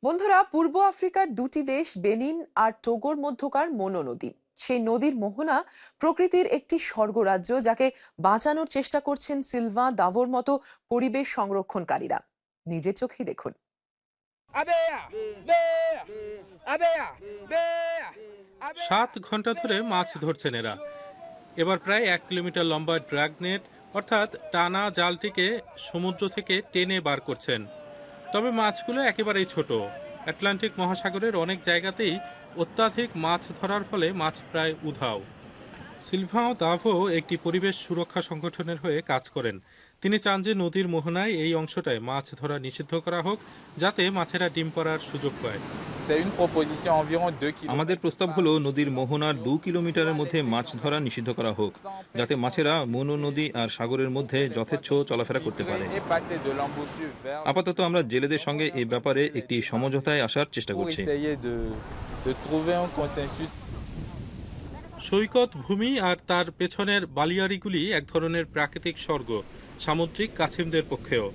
বন্ধুরা, পূর্ব আফ্রিকার দুটি দেশ বেনিন আর টোগোর মধ্যকার মোনো নদী। সেই নদীর মোহনা প্রকৃতির একটি স্বর্গরাজ্য, যাকে বাঁচানোর চেষ্টা করছেন সিলভা দাভোর মতো পরিবেশ সংরক্ষণকারীরা। নিজের চোখেই দেখুন। Abea! Bea! Abea! Bea! 7 ঘন্টা ধরে মাছ ধরছেন এরা। এবার প্রায় 1 কিলোমিটার লম্বা ড্র্যাগ নেট অর্থাৎ টানা জালটিকে সমুদ্র থেকে টেনে বার করছেন। তবে মাছগুলো একেবারেই ছোট। আটলান্টিক মহাসাগরের অনেক জায়গাতেই অত্যাধিক মাছ ধরার ফলে মাছ প্রায় উধাও। সিলভাও দাভো একটি পরিবেশ সুরক্ষা সংগঠনের হয়ে কাজ করেন। তিনি চান যে নদীর মোহনায় এই অংশটায় মাছ ধরা নিষিদ্ধ করা হোক, যাতে মাছেরা ডিম পাড়ার সুযোগ পায়। C'est une proposition environ 2 আমাদের kilomètres. প্রস্তাব হলো নদীর মোহনার 2 কিলোমিটারের মধ্যে মাছ ধরা নিষিদ্ধ করা হোক, যাতে মাছেরা মোনো নদী আর সাগরের মধ্যে যথেচ্ছ চলাফেরা করতে পারে। Et passer de l'embouchure vers আপাতত আমরা জেলেদের সঙ্গে এই ব্যাপারে একটি সমঝোতায় আসার চেষ্টা pour করছি। essayer de trouver un consensus. সৈকত ভূমি আর তার পেছনের বালিয়াড়িগুলি এক ধরনের প্রাকৃতিক স্বর্গ সামুদ্রিক কাছিমদের পক্ষেও।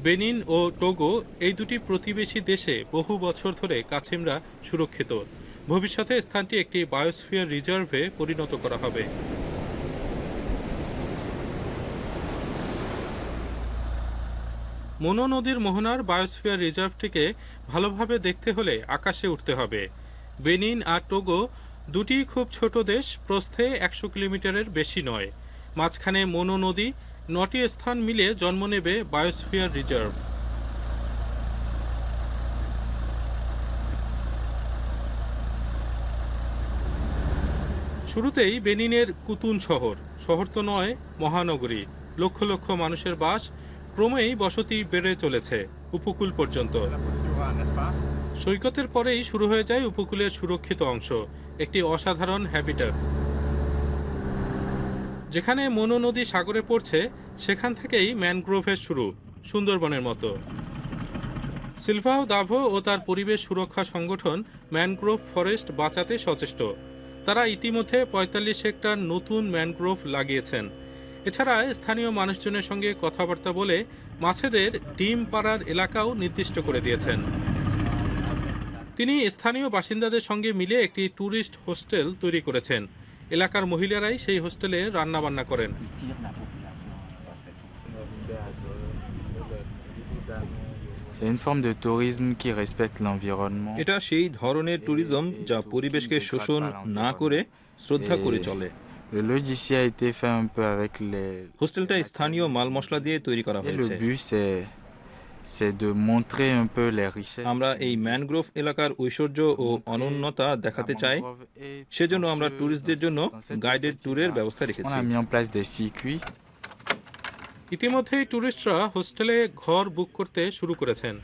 বেনিন ও টোগো এই দুটি প্রতিবেশী দেশে বহু বছর ধরে কাছিমরা সুরক্ষিত। ভবিষ্যতে স্থানটি একটি বায়োস্ফিয়ার রিজার্ভে পরিণত করা হবে। মোনো নদীর মোহনার বায়োস্ফিয়ার রিজার্ভটিকে ভালোভাবে দেখতে হলে আকাশে উঠতে হবে। বেনিন আর টোগো দুটি খুব ছোট দেশ, প্রস্থে 100 কিলোমিটারের বেশি নয়। মাঝখানে মোনো নদী, 9টি স্থান মিলে জন্ম নেবে বায়োস্ফিয়ার রিজার্ভ। শুরুতেই বেনিনের কুতুন শহর তো নয়, মহানগরী। লক্ষ লক্ষ মানুষের বাস, ক্রমেই বসতি বেড়ে চলেছে উপকূল পর্যন্ত। সৈকতের পরেই শুরু হয়ে যায় উপকূলের সুরক্ষিত অংশ, একটি অসাধারণ হ্যাবিটাট। যেখানে মোনো নদী সাগরে পড়ছে, সেখান থেকেই ম্যানগ্রোভের শুরু, সুন্দরবনের মতো। সিলভাও দাভো ও তার পরিবেশ সুরক্ষা সংগঠন ম্যানগ্রোভ ফরেস্ট বাঁচাতে সচেষ্ট। তারা ইতিমধ্যে 45 হেক্টর নতুন ম্যানগ্রোভ লাগিয়েছেন। এছাড়া স্থানীয় মানুষজনের সঙ্গে কথাবার্তা বলে মাছেদের ডিম পাড়ার এলাকাও নির্দিষ্ট করে দিয়েছেন। তিনি স্থানীয় বাসিন্দাদের সঙ্গে মিলে একটি ট্যুরিস্ট হোস্টেল তৈরি করেছেন। এলাকার মহিলারাই সেই হোস্টেলে রান্নাবান্না করেন। C'est une forme de tourisme qui respecte l'environnement. এটা সেই ধরনের ট্যুরিজম যা পরিবেশকে শোষণ না করে শ্রদ্ধা করে চলে। Le lieu d'ici a été fait un peu avec les... হোস্টেলটা স্থানীয় মাল মশলা দিয়ে তৈরি করা Et le হয়েছে। but, c'est de montrer un peu les richesses. আমরা এই ম্যানগ্রোভ এলাকার ঐশ্বর্য ও অনন্যতা দেখাতে চাই। সেজন্য আমরা ট্যুরিস্টদের জন্য গাইডেড ট্যুরের ব্যবস্থা On রেখেছি। a mis en place des circuits. ইতিমধ্যেই ট্যুরিস্টরা হোস্টেলে ঘর বুক করতে শুরু করেছেন।